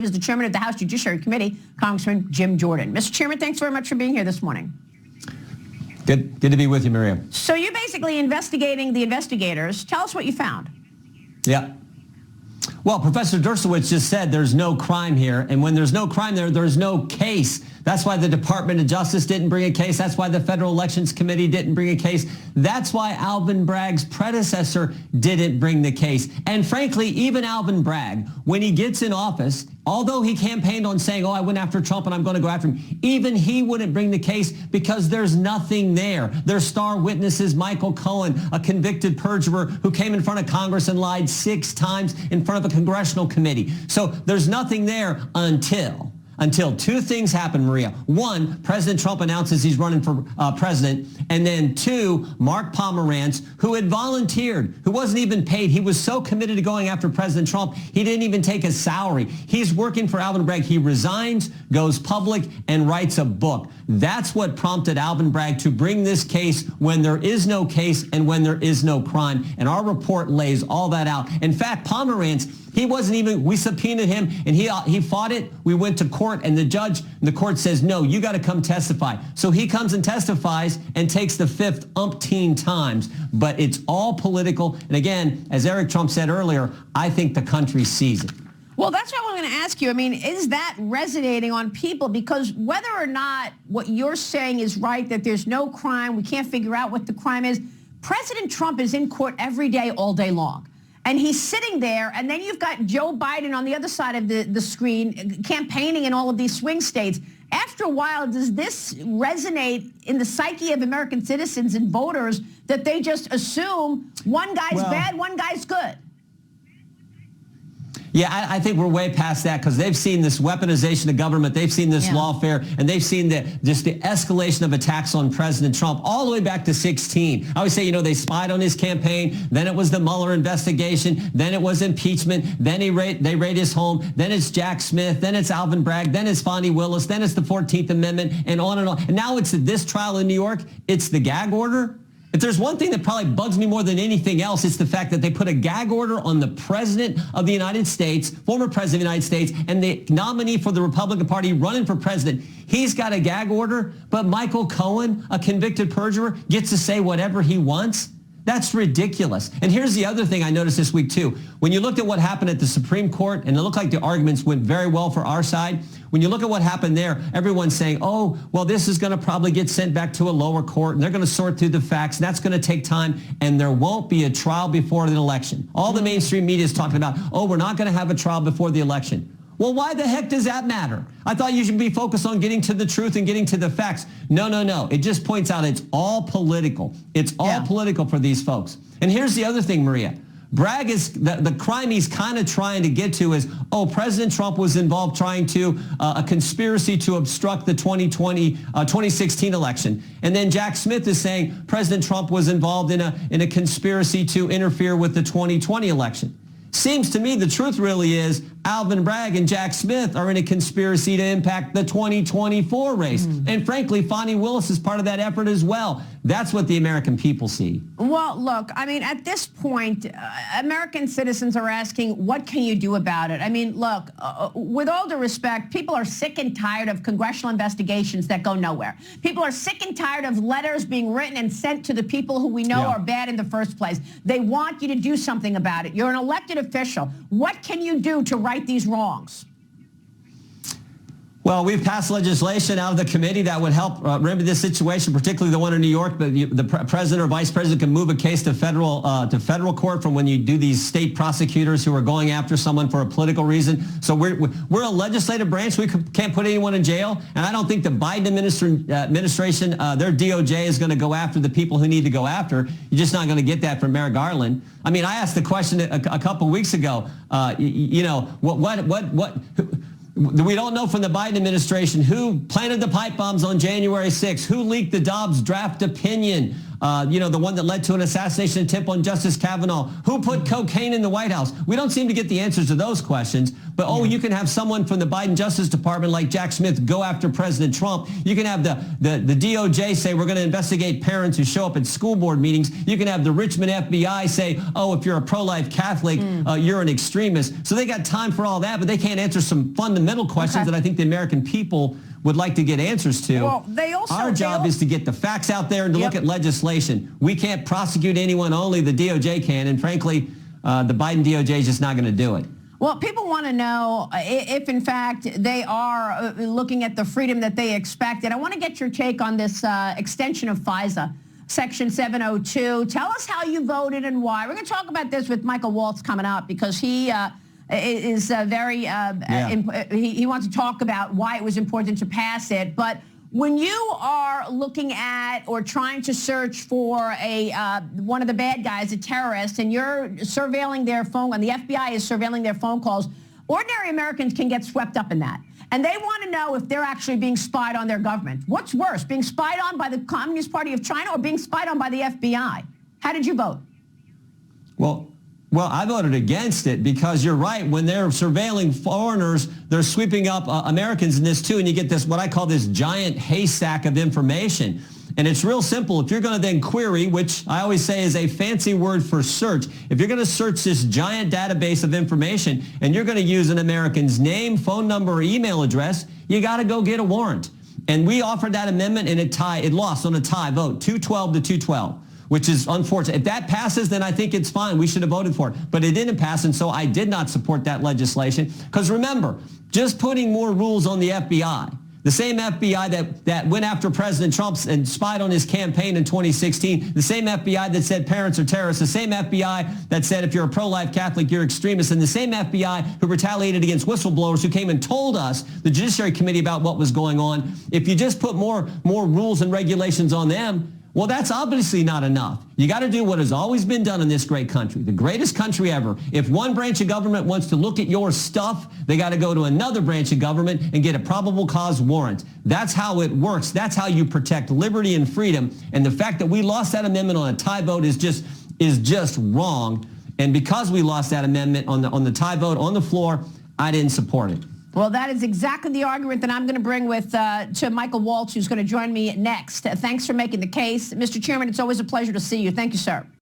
is the chairman of the House Judiciary Committee, Congressman Jim Jordan. Mr. Chairman, thanks very much for being here this morning. Good to be with you, Maria. So you're basically investigating the investigators. Tell us what you found. Yeah. Well, Professor Dershowitz just said there's no crime here, and when there's no crime there's no case. That's why the Department of Justice didn't bring a case. That's why the Federal Elections Committee didn't bring a case. That's why Alvin Bragg's predecessor didn't bring the case. And frankly, even Alvin Bragg, when he gets in office, although he campaigned on saying, I went after Trump and I'm going to go after him, even he wouldn't bring the case because there's nothing there. Their star witnesses, Michael Cohen, a convicted perjurer who came in front of Congress and lied 6 times in front of a Congressional committee. So there's nothing there until 2 things happen, Maria. 1, President Trump announces he's running for president. And then 2, Mark Pomerantz, who had volunteered, who wasn't even paid. He was so committed to going after President Trump, he didn't even take a salary. He's working for Alvin Bragg. He resigns, goes public, and writes a book. That's what prompted Alvin Bragg to bring this case when there is no case and when there is no crime. And our report lays all that out. In fact, Pomerantz, he wasn't even, we subpoenaed him and he fought it. We went to court and the court says, no, you got to come testify. So he comes and testifies and takes the 5th umpteen times, but it's all political. And again, as Eric Trump said earlier, I think the country sees it. Well, that's what I'm going to ask you. I mean, is that resonating on people? Because whether or not what you're saying is right, that there's no crime, we can't figure out what the crime is, President Trump is in court every day, all day long. And he's sitting there, and then you've got Joe Biden on the other side of the screen campaigning in all of these swing states. After a while, does this resonate in the psyche of American citizens and voters that they just assume one guy's bad, one guy's good? Yeah, I think we're way past that because they've seen this weaponization of government. They've seen this lawfare, and they've seen just the escalation of attacks on President Trump all the way back to 2016. I always say, they spied on his campaign. Then it was the Mueller investigation. Then it was impeachment. Then they raid his home. Then it's Jack Smith. Then it's Alvin Bragg. Then it's Fonnie Willis. Then it's the 14th Amendment, and on and on. And now it's this trial in New York. It's the gag order. If there's one thing that probably bugs me more than anything else, it's the fact that they put a gag order on the President of the United States, former President of the United States, and the nominee for the Republican Party running for president. He's got a gag order, but Michael Cohen, a convicted perjurer, gets to say whatever he wants. That's ridiculous. And here's the other thing I noticed this week, too. When you looked at what happened at the Supreme Court, and it looked like the arguments went very well for our side, when you look at what happened there, everyone's saying, this is going to probably get sent back to a lower court, and they're going to sort through the facts, and that's going to take time, and there won't be a trial before the election. All the mainstream media is talking about, we're not going to have a trial before the election. Well, why the heck does that matter? I thought you should be focused on getting to the truth and getting to the facts. No. It just points out it's all political. It's all political for these folks. And here's the other thing, Maria. Bragg is, the crime he's kind of trying to get to is, President Trump was involved trying to, a conspiracy to obstruct the 2016 election. And then Jack Smith is saying President Trump was involved in a conspiracy to interfere with the 2020 election. Seems to me the truth really is Alvin Bragg and Jack Smith are in a conspiracy to impact the 2024 race. And frankly, Fonnie Willis is part of that effort as well. That's what the American people see. Well, look, I mean, at this point, American citizens are asking, what can you do about it? I mean, look, with all due respect, people are sick and tired of congressional investigations that go nowhere. People are sick and tired of letters being written and sent to the people who we know are bad in the first place. They want you to do something about it. You're an elected official. What can you do to right these wrongs? Well, we've passed legislation out of the committee that would help remedy this situation, particularly the one in New York. But the president or vice president can move a case to federal court from when you do these state prosecutors who are going after someone for a political reason. So we're a legislative branch. We can't put anyone in jail. And I don't think the Biden administration, their DOJ is going to go after the people who need to go after. You're just not going to get that from Merrick Garland. I mean, I asked the question a couple of weeks ago. We don't know from the Biden administration who planted the pipe bombs on January 6th, who leaked the Dobbs draft opinion. the one that led to an assassination attempt on Justice Kavanaugh? Who put cocaine in the White House? We don't seem to get the answers to those questions. But, you can have someone from the Biden Justice Department like Jack Smith go after President Trump. You can have the DOJ say we're going to investigate parents who show up at school board meetings. You can have the Richmond FBI say, oh, if you're a pro-life Catholic, you're an extremist. So they got time for all that, but they can't answer some fundamental questions that I think the American people would like to get answers to. Well, our job is to get the facts out there and to look at legislation. We can't prosecute anyone, only the DOJ can. And frankly, the Biden DOJ is just not going to do it. Well, people want to know if, in fact, they are looking at the freedom that they expected. I want to get your take on this extension of FISA, Section 702. Tell us how you voted and why. We're going to talk about this with Michael Waltz coming up because he is very, he wants to talk about why it was important to pass it. But when you are looking at or trying to search for one of the bad guys, a terrorist, and you're surveilling their phone, and the FBI is surveilling their phone calls, ordinary Americans can get swept up in that. And they want to know if they're actually being spied on their government. What's worse, being spied on by the Communist Party of China or being spied on by the FBI? How did you vote? Well, I voted against it because you're right. When they're surveilling foreigners, they're sweeping up Americans in this too, and you get this, what I call this giant haystack of information. And it's real simple. If you're going to then query, which I always say is a fancy word for search, if you're going to search this giant database of information and you're going to use an American's name, phone number, or email address, you got to go get a warrant. And we offered that amendment, and it lost on a tie vote, 212 to 212. Which is unfortunate. If that passes, then I think it's fine. We should have voted for it. But it didn't pass, and so I did not support that legislation. Because remember, just putting more rules on the FBI, the same FBI that went after President Trump and spied on his campaign in 2016, the same FBI that said parents are terrorists, the same FBI that said if you're a pro-life Catholic, you're extremist, and the same FBI who retaliated against whistleblowers who came and told us, the Judiciary Committee, about what was going on. If you just put more rules and regulations on them, well, that's obviously not enough. You got to do what has always been done in this great country, the greatest country ever. If one branch of government wants to look at your stuff, they got to go to another branch of government and get a probable cause warrant. That's how it works. That's how you protect liberty and freedom. And the fact that we lost that amendment on a tie vote is just wrong. And because we lost that amendment on the tie vote on the floor, I didn't support it. Well, that is exactly the argument that I'm going to bring to Michael Waltz, who's going to join me next. Thanks for making the case. Mr. Chairman, it's always a pleasure to see you. Thank you, sir.